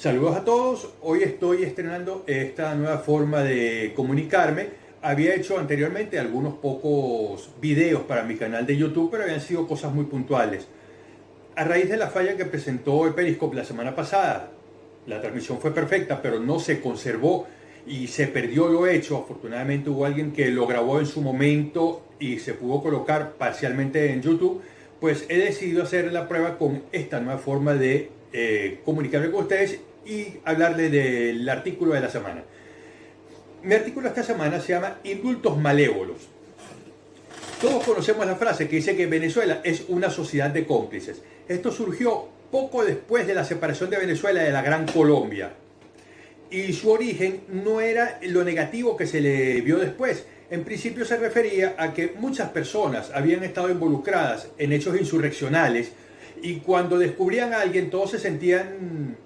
Saludos a todos, hoy estoy estrenando esta nueva forma de comunicarme. Había hecho anteriormente algunos pocos videos para mi canal de YouTube, pero habían sido cosas muy puntuales. A raíz de la falla que presentó el Periscope la semana pasada, la transmisión fue perfecta, pero no se conservó y se perdió lo hecho. Afortunadamente hubo alguien que lo grabó en su momento y se pudo colocar parcialmente en YouTube. Pues he decidido hacer la prueba con esta nueva forma de comunicarme con ustedes y hablarles del artículo de la semana. Mi artículo esta semana se llama Indultos Malévolos. Todos conocemos la frase que dice que Venezuela es una sociedad de cómplices. Esto surgió poco después de la separación de Venezuela de la Gran Colombia. Y su origen no era lo negativo que se le vio después. En principio se refería a que muchas personas habían estado involucradas en hechos insurreccionales y cuando descubrían a alguien todos se sentían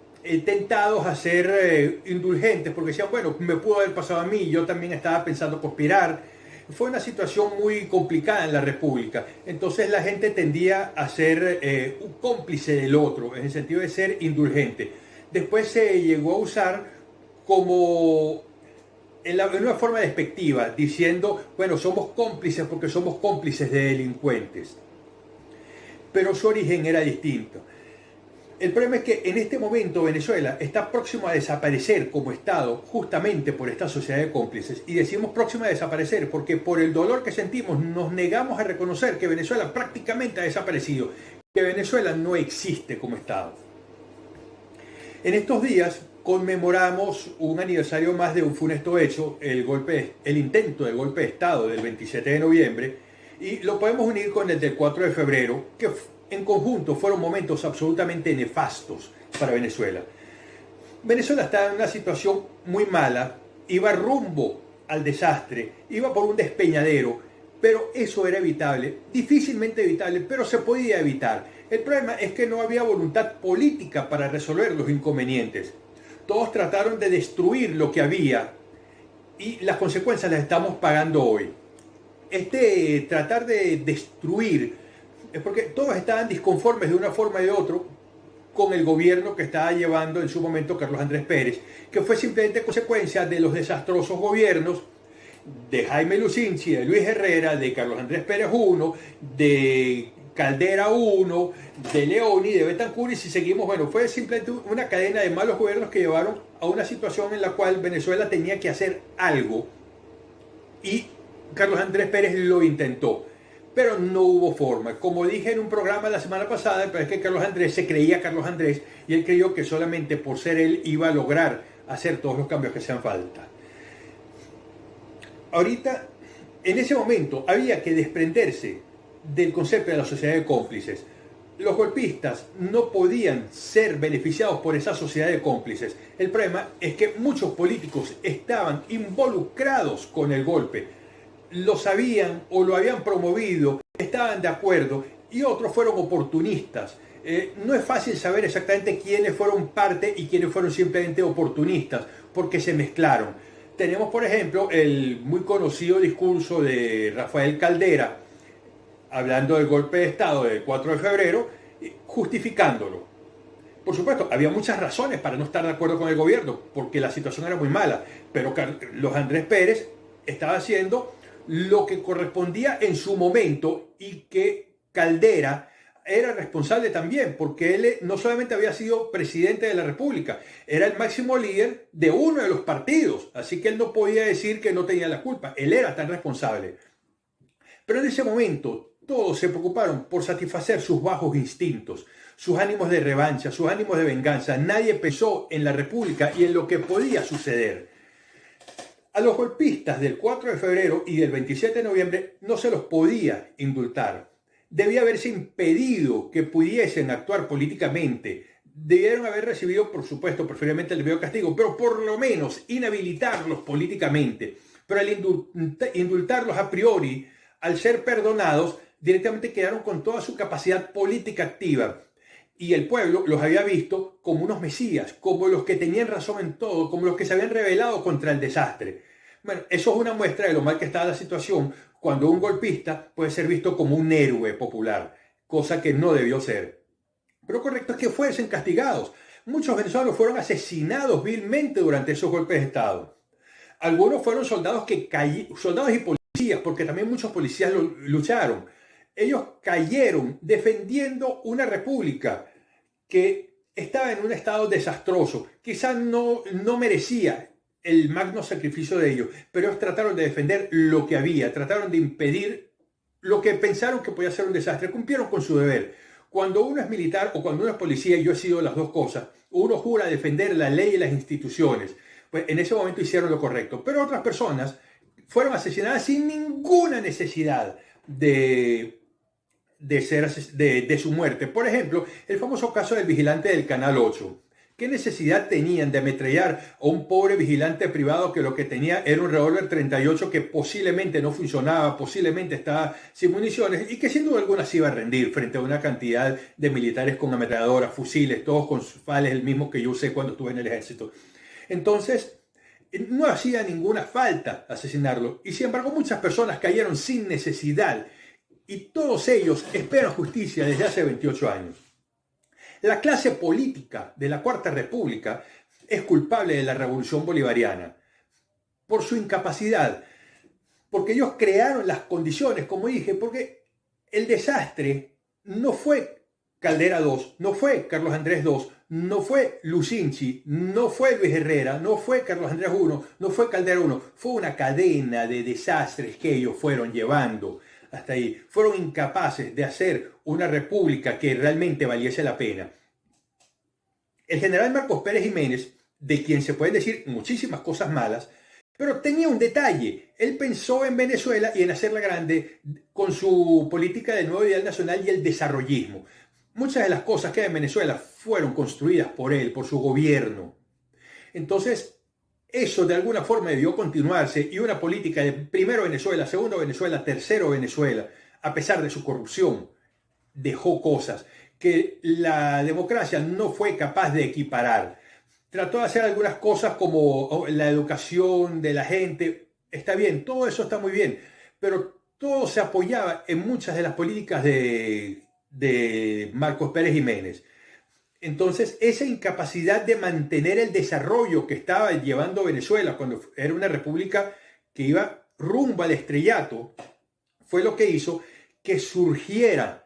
tentados a ser indulgentes porque decían, bueno, me pudo haber pasado a mí, yo también estaba pensando conspirar. Fue una situación muy complicada en la República. Entonces la gente tendía a ser un cómplice del otro, en el sentido de ser indulgente. Después se llegó a usar como en una forma despectiva, diciendo, bueno, somos cómplices porque somos cómplices de delincuentes. Pero su origen era distinto. El problema es que en este momento Venezuela está próximo a desaparecer como Estado justamente por esta sociedad de cómplices. Y decimos próximo a desaparecer porque por el dolor que sentimos nos negamos a reconocer que Venezuela prácticamente ha desaparecido, que Venezuela no existe como Estado. En estos días conmemoramos un aniversario más de un funesto hecho, el intento de golpe de Estado del 27 de noviembre, y lo podemos unir con el del 4 de febrero, que en conjunto fueron momentos absolutamente nefastos para Venezuela. Venezuela está en una situación muy mala, iba rumbo al desastre, iba por un despeñadero, pero eso era evitable, difícilmente evitable, pero se podía evitar. El problema es que no había voluntad política para resolver los inconvenientes. Todos trataron de destruir lo que había y las consecuencias las estamos pagando hoy. Tratar de destruir es porque todos estaban disconformes de una forma y de otra con el gobierno que estaba llevando en su momento Carlos Andrés Pérez, que fue simplemente consecuencia de los desastrosos gobiernos de Jaime Lucinchi, de Luis Herrera, de Carlos Andrés Pérez I, de Caldera I, de Leoni, de Betancur, y si seguimos, bueno, fue simplemente una cadena de malos gobiernos que llevaron a una situación en la cual Venezuela tenía que hacer algo y Carlos Andrés Pérez lo intentó, pero no hubo forma. Como dije en un programa la semana pasada, pero es que Carlos Andrés se creía Carlos Andrés y él creyó que solamente por ser él iba a lograr hacer todos los cambios que hacían falta. Ahorita, en ese momento, había que desprenderse del concepto de la sociedad de cómplices. Los golpistas no podían ser beneficiados por esa sociedad de cómplices. El problema es que muchos políticos estaban involucrados con el golpe. Lo sabían o lo habían promovido, estaban de acuerdo y otros fueron oportunistas. No es fácil saber exactamente quiénes fueron parte y quiénes fueron simplemente oportunistas, porque se mezclaron. Tenemos, por ejemplo, el muy conocido discurso de Rafael Caldera, hablando del golpe de Estado del 4 de febrero, justificándolo. Por supuesto, había muchas razones para no estar de acuerdo con el gobierno, porque la situación era muy mala, pero los Andrés Pérez estaba haciendo lo que correspondía en su momento y que Caldera era responsable también, porque él no solamente había sido presidente de la República, era el máximo líder de uno de los partidos, así que él no podía decir que no tenía la culpa, él era tan responsable. Pero en ese momento todos se preocuparon por satisfacer sus bajos instintos, sus ánimos de revancha, sus ánimos de venganza. Nadie pensó en la República y en lo que podía suceder. A los golpistas del 4 de febrero y del 27 de noviembre no se los podía indultar. Debía haberse impedido que pudiesen actuar políticamente. Debieron haber recibido, por supuesto, preferiblemente el debido castigo, pero por lo menos inhabilitarlos políticamente. Pero al indultarlos a priori, al ser perdonados, directamente quedaron con toda su capacidad política activa. Y el pueblo los había visto como unos mesías, como los que tenían razón en todo, como los que se habían rebelado contra el desastre. Bueno, eso es una muestra de lo mal que está la situación cuando un golpista puede ser visto como un héroe popular, cosa que no debió ser. Pero correcto es que fuesen castigados, Muchos venezolanos fueron asesinados vilmente durante esos golpes de Estado. Algunos fueron soldados soldados y policías, porque también muchos policías lucharon. Ellos cayeron defendiendo una república que estaba en un estado desastroso. Quizás no merecía el magno sacrificio de ellos, pero ellos trataron de defender lo que había, trataron de impedir lo que pensaron que podía ser un desastre, cumplieron con su deber. Cuando uno es militar o cuando uno es policía, yo he sido las dos cosas, uno jura defender la ley y las instituciones, pues en ese momento hicieron lo correcto, pero otras personas fueron asesinadas sin ninguna necesidad de su muerte. Por ejemplo, el famoso caso del vigilante del Canal 8. ¿Qué necesidad tenían de ametrallar a un pobre vigilante privado que lo que tenía era un revólver 38 que posiblemente no funcionaba, posiblemente estaba sin municiones y que sin duda alguna se iba a rendir frente a una cantidad de militares con ametralladoras, fusiles, todos con fales, el mismo que yo usé cuando estuve en el ejército? Entonces, no hacía ninguna falta asesinarlo y sin embargo muchas personas cayeron sin necesidad y todos ellos esperan justicia desde hace 28 años. La clase política de la Cuarta República es culpable de la revolución bolivariana por su incapacidad, porque ellos crearon las condiciones, como dije, porque el desastre no fue Caldera II, no fue Carlos Andrés II, no fue Lucinchi, no fue Luis Herrera, no fue Carlos Andrés I, no fue Caldera I, fue una cadena de desastres que ellos fueron llevando hasta ahí. Fueron incapaces de hacer una república que realmente valiese la pena. El general Marcos Pérez Jiménez, de quien se pueden decir muchísimas cosas malas, pero tenía un detalle. Él pensó en Venezuela y en hacerla grande con su política del nuevo ideal nacional y el desarrollismo. Muchas de las cosas que hay en Venezuela fueron construidas por él, por su gobierno. Entonces, eso de alguna forma debió continuarse y una política de primero Venezuela, segundo Venezuela, tercero Venezuela, a pesar de su corrupción, dejó cosas que la democracia no fue capaz de equiparar. Trató de hacer algunas cosas como la educación de la gente, está bien, todo eso está muy bien, pero todo se apoyaba en muchas de las políticas de Marcos Pérez Jiménez. Entonces, esa incapacidad de mantener el desarrollo que estaba llevando Venezuela cuando era una república que iba rumbo al estrellato, fue lo que hizo que surgiera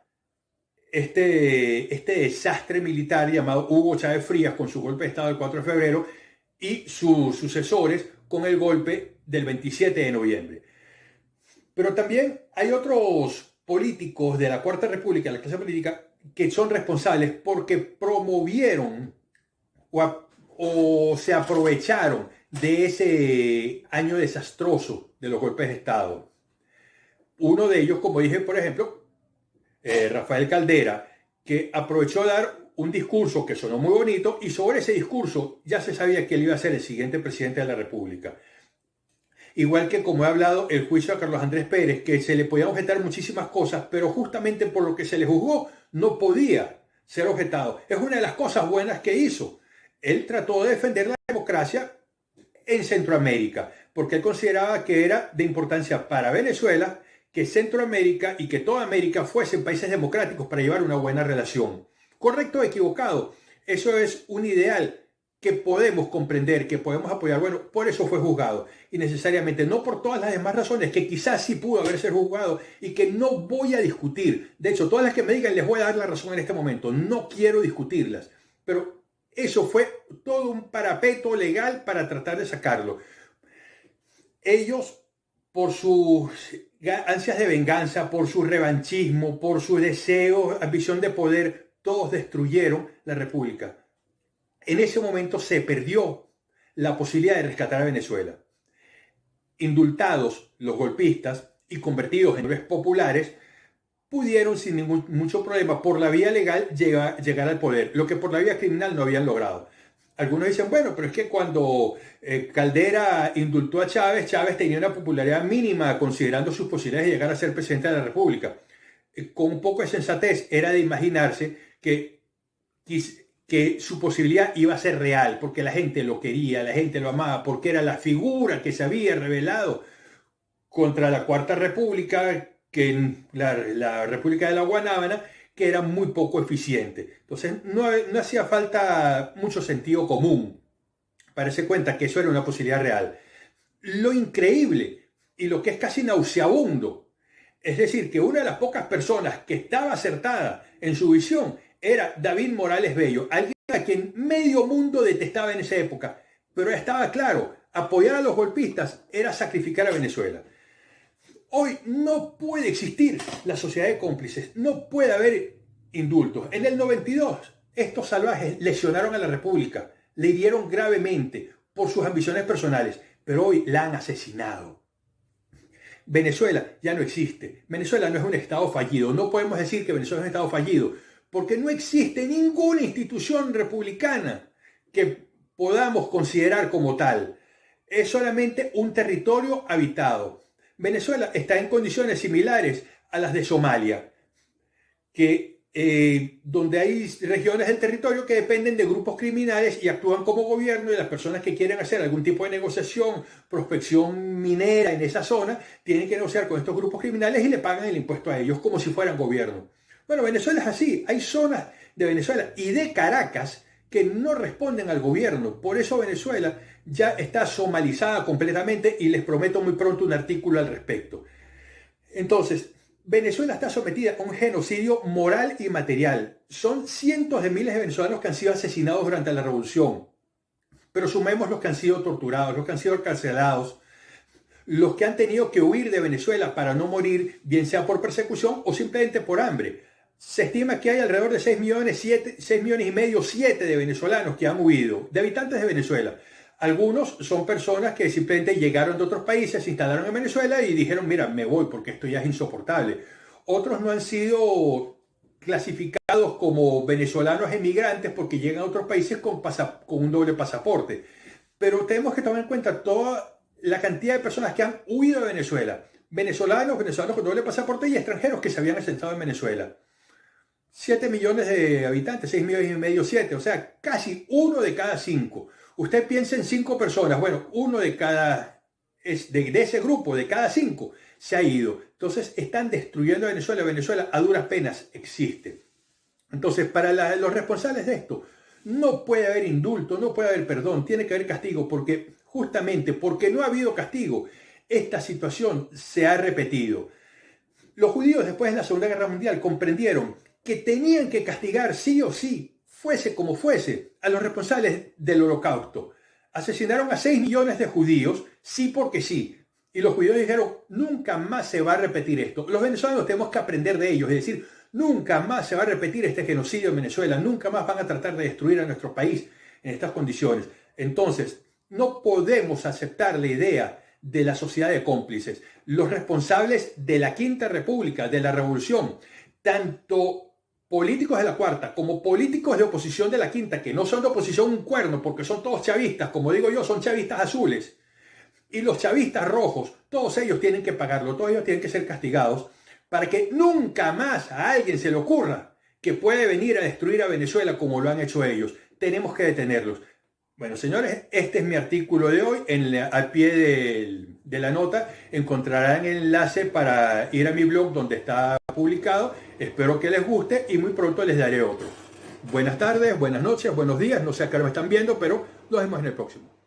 este desastre militar llamado Hugo Chávez Frías con su golpe de Estado del 4 de febrero y sus sucesores con el golpe del 27 de noviembre. Pero también hay otros políticos de la Cuarta República, la clase política, que son responsables porque promovieron o se aprovecharon de ese año desastroso de los golpes de Estado. Uno de ellos, como dije, por ejemplo, Rafael Caldera, que aprovechó de dar un discurso que sonó muy bonito y sobre ese discurso ya se sabía que él iba a ser el siguiente presidente de la República. Igual que, como he hablado, el juicio a Carlos Andrés Pérez, que se le podían objetar muchísimas cosas, pero justamente por lo que se le juzgó no podía ser objetado. Es una de las cosas buenas que hizo. Él trató de defender la democracia en Centroamérica, porque él consideraba que era de importancia para Venezuela que Centroamérica y que toda América fuesen países democráticos para llevar una buena relación. ¿Correcto o equivocado? Eso es un ideal que podemos comprender, que podemos apoyar. Bueno, por eso fue juzgado. Y necesariamente, no por todas las demás razones, que quizás sí pudo haber sido juzgado y que no voy a discutir. De hecho, todas las que me digan les voy a dar la razón en este momento. No quiero discutirlas. Pero eso fue todo un parapeto legal para tratar de sacarlo. Ellos, por sus ansias de venganza, por su revanchismo, por su deseo, ambición de poder, todos destruyeron la República. En ese momento se perdió la posibilidad de rescatar a Venezuela. Indultados los golpistas y convertidos en héroes populares, pudieron sin mucho problema por la vía legal llegar al poder, lo que por la vía criminal no habían logrado. Algunos dicen, bueno, pero es que cuando Caldera indultó a Chávez, Chávez tenía una popularidad mínima considerando sus posibilidades de llegar a ser presidente de la República. Con un poco de sensatez era de imaginarse que su posibilidad iba a ser real, porque la gente lo quería, la gente lo amaba, porque era la figura que se había revelado contra la Cuarta República, que la República de la Guanábana, que era muy poco eficiente. Entonces no hacía falta mucho sentido común para darse cuenta que eso era una posibilidad real. Lo increíble y lo que es casi nauseabundo, es decir, que una de las pocas personas que estaba acertada en su visión era David Morales Bello, alguien a quien medio mundo detestaba en esa época, pero estaba claro, apoyar a los golpistas era sacrificar a Venezuela. Hoy no puede existir la sociedad de cómplices, no puede haber indultos. En el 92, estos salvajes lesionaron a la República, le hirieron gravemente por sus ambiciones personales, pero hoy la han asesinado. Venezuela ya no existe. Venezuela no es un estado fallido. No podemos decir que Venezuela es un estado fallido, porque no existe ninguna institución republicana que podamos considerar como tal. Es solamente un territorio habitado. Venezuela está en condiciones similares a las de Somalia, donde hay regiones del territorio que dependen de grupos criminales y actúan como gobierno, y las personas que quieren hacer algún tipo de negociación, prospección minera en esa zona, tienen que negociar con estos grupos criminales y le pagan el impuesto a ellos como si fueran gobierno. Bueno, Venezuela es así. Hay zonas de Venezuela y de Caracas que no responden al gobierno. Por eso Venezuela ya está somalizada completamente y les prometo muy pronto un artículo al respecto. Entonces, Venezuela está sometida a un genocidio moral y material. Son cientos de miles de venezolanos que han sido asesinados durante la revolución. Pero sumemos los que han sido torturados, los que han sido encarcelados, los que han tenido que huir de Venezuela para no morir, bien sea por persecución o simplemente por hambre. Se estima que hay alrededor de 6 millones y medio, 7 de venezolanos que han huido, de habitantes de Venezuela. Algunos son personas que simplemente llegaron de otros países, se instalaron en Venezuela y dijeron, mira, me voy porque esto ya es insoportable. Otros no han sido clasificados como venezolanos emigrantes porque llegan a otros países con un doble pasaporte. Pero tenemos que tomar en cuenta toda la cantidad de personas que han huido de Venezuela. Venezolanos con doble pasaporte y extranjeros que se habían asentado en Venezuela. 7 millones de habitantes, 6 millones y medio, 7, o sea, casi 1 de cada 5. Usted piensa en 5 personas, bueno, uno de ese grupo, de cada 5, se ha ido. Entonces están destruyendo a Venezuela. Venezuela a duras penas existe. Entonces, para los responsables de esto, no puede haber indulto, no puede haber perdón, tiene que haber castigo, porque justamente porque no ha habido castigo, esta situación se ha repetido. Los judíos después de la Segunda Guerra Mundial comprendieron que tenían que castigar sí o sí, fuese como fuese, a los responsables del Holocausto. Asesinaron a 6 millones de judíos, sí porque sí. Y los judíos dijeron, nunca más se va a repetir esto. Los venezolanos tenemos que aprender de ellos, es decir, nunca más se va a repetir este genocidio en Venezuela, nunca más van a tratar de destruir a nuestro país en estas condiciones. Entonces, no podemos aceptar la idea de la sociedad de cómplices. Los responsables de la Quinta República, de la Revolución, tanto políticos de la Cuarta como políticos de oposición de la Quinta, que no son de oposición un cuerno porque son todos chavistas, como digo yo, son chavistas azules, y los chavistas rojos, todos ellos tienen que pagarlo, todos ellos tienen que ser castigados para que nunca más a alguien se le ocurra que puede venir a destruir a Venezuela como lo han hecho ellos. Tenemos que detenerlos. Bueno, señores, este es mi artículo de hoy. Al pie de la nota encontrarán el enlace para ir a mi blog donde está publicado. Espero que les guste y muy pronto les daré otro. Buenas tardes, buenas noches, buenos días. No sé a qué hora me están viendo, pero nos vemos en el próximo.